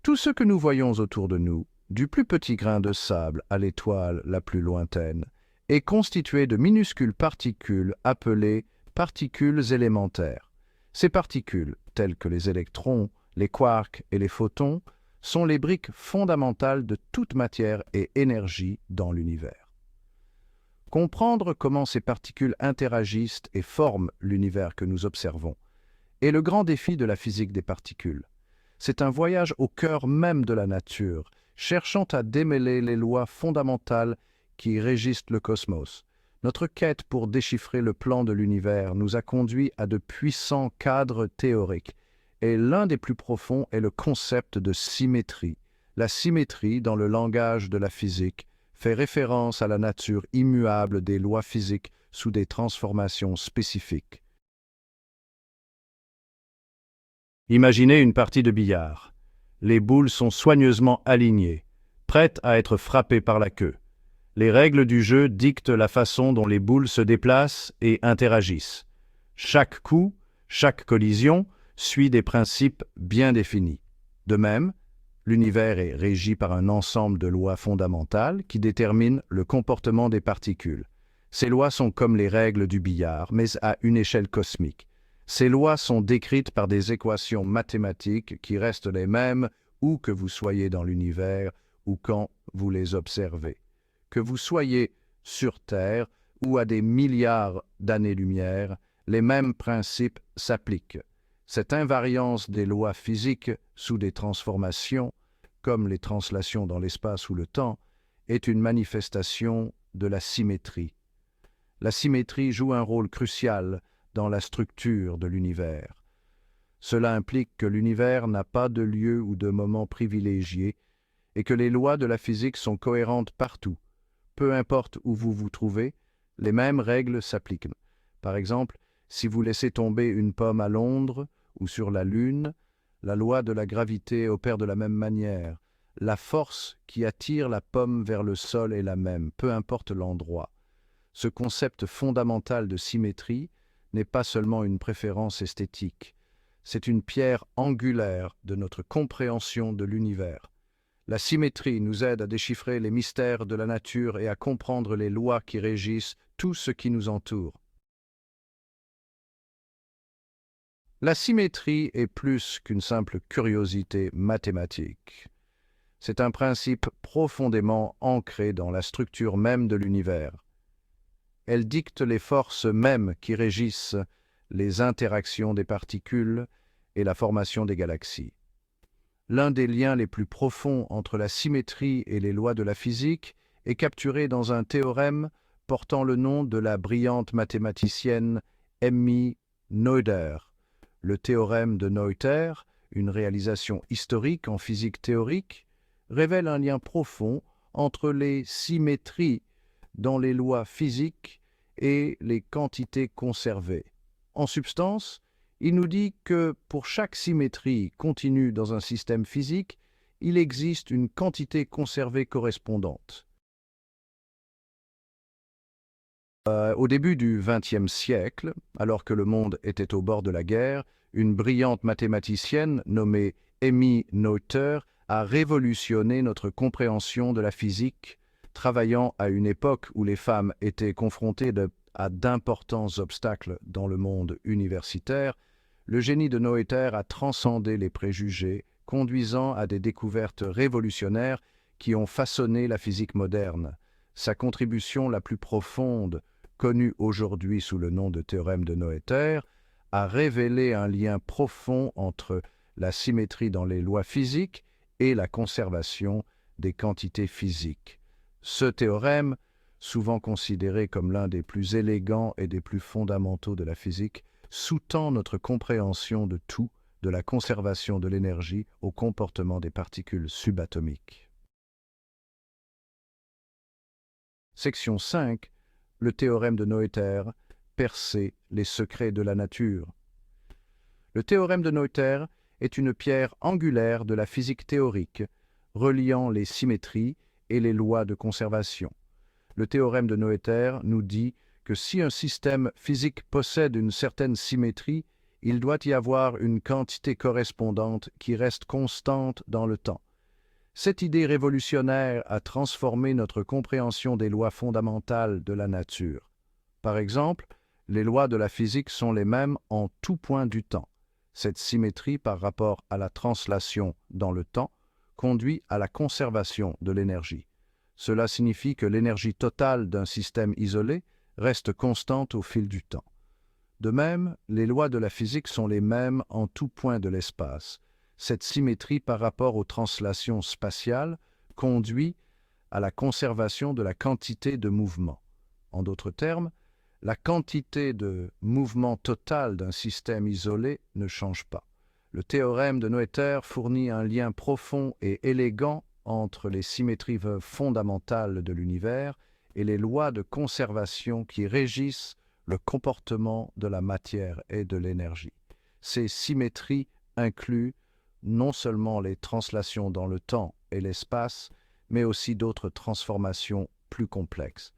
Tout ce que nous voyons autour de nous, du plus petit grain de sable à l'étoile la plus lointaine, est constitué de minuscules particules appelées particules élémentaires. Ces particules, telles que les électrons, les quarks et les photons, sont les briques fondamentales de toute matière et énergie dans l'univers. Comprendre comment ces particules interagissent et forment l'univers que nous observons est le grand défi de la physique des particules. C'est un voyage au cœur même de la nature, cherchant à démêler les lois fondamentales qui régissent le cosmos. Notre quête pour déchiffrer le plan de l'univers nous a conduit à de puissants cadres théoriques, et l'un des plus profonds est le concept de symétrie. La symétrie, dans le langage de la physique, fait référence à la nature immuable des lois physiques sous des transformations spécifiques. Imaginez une partie de billard. Les boules sont soigneusement alignées, prêtes à être frappées par la queue. Les règles du jeu dictent la façon dont les boules se déplacent et interagissent. Chaque coup, chaque collision suit des principes bien définis. De même, l'univers est régi par un ensemble de lois fondamentales qui déterminent le comportement des particules. Ces lois sont comme les règles du billard, mais à une échelle cosmique. Ces lois sont décrites par des équations mathématiques qui restent les mêmes où que vous soyez dans l'univers ou quand vous les observez. Que vous soyez sur Terre ou à des milliards d'années-lumière, les mêmes principes s'appliquent. Cette invariance des lois physiques sous des transformations, comme les translations dans l'espace ou le temps, est une manifestation de la symétrie. La symétrie joue un rôle crucial dans la structure de l'univers. Cela implique que l'univers n'a pas de lieu ou de moment privilégié et que les lois de la physique sont cohérentes partout. Peu importe où vous vous trouvez, les mêmes règles s'appliquent. Par exemple, si vous laissez tomber une pomme à Londres ou sur la Lune, la loi de la gravité opère de la même manière. La force qui attire la pomme vers le sol est la même, peu importe l'endroit. Ce concept fondamental de symétrie n'est pas seulement une préférence esthétique, c'est une pierre angulaire de notre compréhension de l'univers. La symétrie nous aide à déchiffrer les mystères de la nature et à comprendre les lois qui régissent tout ce qui nous entoure. La symétrie est plus qu'une simple curiosité mathématique. C'est un principe profondément ancré dans la structure même de l'univers. Elle dicte les forces mêmes qui régissent les interactions des particules et la formation des galaxies. L'un des liens les plus profonds entre la symétrie et les lois de la physique est capturé dans un théorème portant le nom de la brillante mathématicienne Emmy Noether. Le théorème de Noether, une réalisation historique en physique théorique, révèle un lien profond entre les symétries dans les lois physiques et les quantités conservées. En substance, il nous dit que pour chaque symétrie continue dans un système physique, il existe une quantité conservée correspondante. Au début du XXe siècle, alors que le monde était au bord de la guerre, une brillante mathématicienne nommée Emmy Noether a révolutionné notre compréhension de la physique, travaillant à une époque où les femmes étaient confrontées à d'importants obstacles dans le monde universitaire. Le génie de Noether a transcendé les préjugés, conduisant à des découvertes révolutionnaires qui ont façonné la physique moderne. Sa contribution la plus profonde, connue aujourd'hui sous le nom de théorème de Noether, a révélé un lien profond entre la symétrie dans les lois physiques et la conservation des quantités physiques. Ce théorème, souvent considéré comme l'un des plus élégants et des plus fondamentaux de la physique, sous-tend notre compréhension de tout, de la conservation de l'énergie au comportement des particules subatomiques. Section 5. Le théorème de Noether, percer les secrets de la nature. Le théorème de Noether est une pierre angulaire de la physique théorique, reliant les symétries et les lois de conservation. Le théorème de Noether nous dit que si un système physique possède une certaine symétrie, il doit y avoir une quantité correspondante qui reste constante dans le temps. Cette idée révolutionnaire a transformé notre compréhension des lois fondamentales de la nature. Par exemple, les lois de la physique sont les mêmes en tout point du temps. Cette symétrie par rapport à la translation dans le temps conduit à la conservation de l'énergie. Cela signifie que l'énergie totale d'un système isolé reste constante au fil du temps. De même, les lois de la physique sont les mêmes en tout point de l'espace. Cette symétrie par rapport aux translations spatiales conduit à la conservation de la quantité de mouvement. En d'autres termes, la quantité de mouvement total d'un système isolé ne change pas. Le théorème de Noether fournit un lien profond et élégant entre les symétries fondamentales de l'univers et les lois de conservation qui régissent le comportement de la matière et de l'énergie. Ces symétries incluent non seulement les translations dans le temps et l'espace, mais aussi d'autres transformations plus complexes.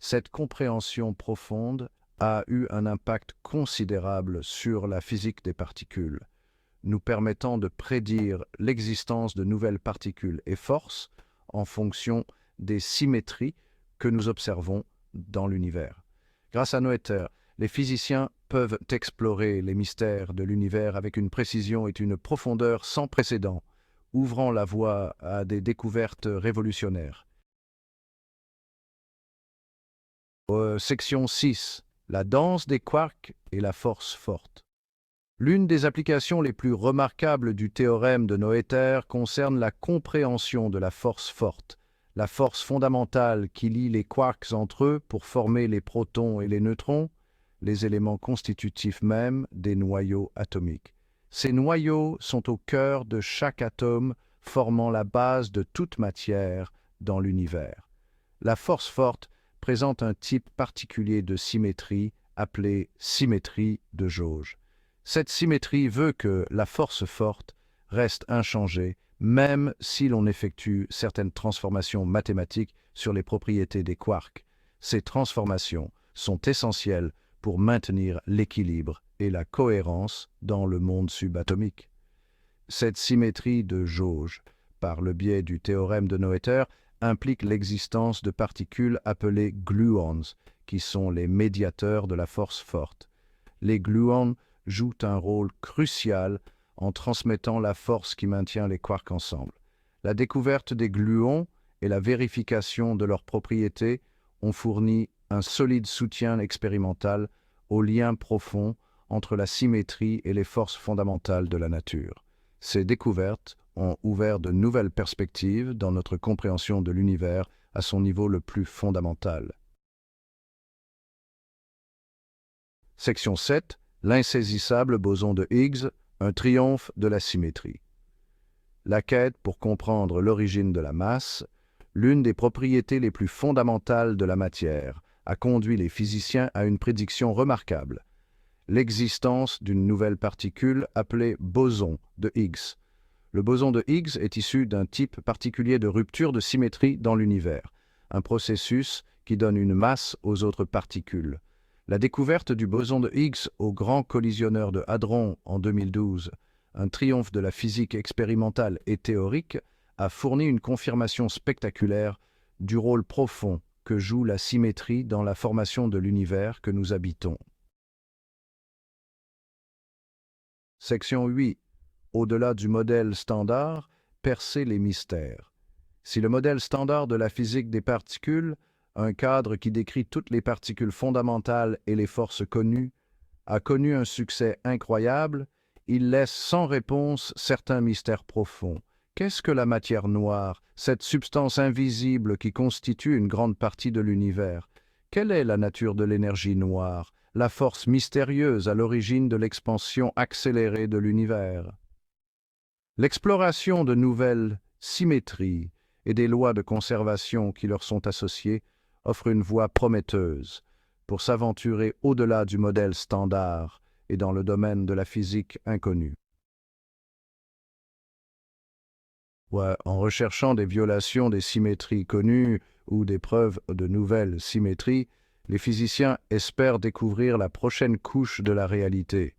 Cette compréhension profonde a eu un impact considérable sur la physique des particules, nous permettant de prédire l'existence de nouvelles particules et forces en fonction des symétries que nous observons dans l'univers. Grâce à Noether, les physiciens peuvent explorer les mystères de l'univers avec une précision et une profondeur sans précédent, ouvrant la voie à des découvertes révolutionnaires. Section 6. La danse des quarks et la force forte. L'une des applications les plus remarquables du théorème de Noether concerne la compréhension de la force forte, la force fondamentale qui lie les quarks entre eux pour former les protons et les neutrons, les éléments constitutifs même des noyaux atomiques. Ces noyaux sont au cœur de chaque atome, formant la base de toute matière dans l'univers. La force forte présente un type particulier de symétrie appelée symétrie de jauge. Cette symétrie veut que la force forte reste inchangée, même si l'on effectue certaines transformations mathématiques sur les propriétés des quarks. Ces transformations sont essentielles pour maintenir l'équilibre et la cohérence dans le monde subatomique. Cette symétrie de jauge, par le biais du théorème de Noether, implique l'existence de particules appelées gluons, qui sont les médiateurs de la force forte. Les gluons jouent un rôle crucial en transmettant la force qui maintient les quarks ensemble. La découverte des gluons et la vérification de leurs propriétés ont fourni un solide soutien expérimental au lien profond entre la symétrie et les forces fondamentales de la nature. Ces découvertes ont ouvert de nouvelles perspectives dans notre compréhension de l'univers à son niveau le plus fondamental. Section 7. L'insaisissable boson de Higgs, un triomphe de la symétrie. La quête pour comprendre l'origine de la masse, l'une des propriétés les plus fondamentales de la matière, a conduit les physiciens à une prédiction remarquable: l'existence d'une nouvelle particule appelée boson de Higgs. Le boson de Higgs est issu d'un type particulier de rupture de symétrie dans l'univers, un processus qui donne une masse aux autres particules. La découverte du boson de Higgs au Grand Collisionneur de Hadron en 2012, un triomphe de la physique expérimentale et théorique, a fourni une confirmation spectaculaire du rôle profond que joue la symétrie dans la formation de l'univers que nous habitons. Section 8. Au-delà du modèle standard, percer les mystères. Si le modèle standard de la physique des particules, un cadre qui décrit toutes les particules fondamentales et les forces connues, a connu un succès incroyable, il laisse sans réponse certains mystères profonds. Qu'est-ce que la matière noire, cette substance invisible qui constitue une grande partie de l'univers? Quelle est la nature de l'énergie noire, la force mystérieuse à l'origine de l'expansion accélérée de l'univers? L'exploration de nouvelles symétries et des lois de conservation qui leur sont associées offre une voie prometteuse pour s'aventurer au-delà du modèle standard et dans le domaine de la physique inconnue. En recherchant des violations des symétries connues ou des preuves de nouvelles symétries, les physiciens espèrent découvrir la prochaine couche de la réalité,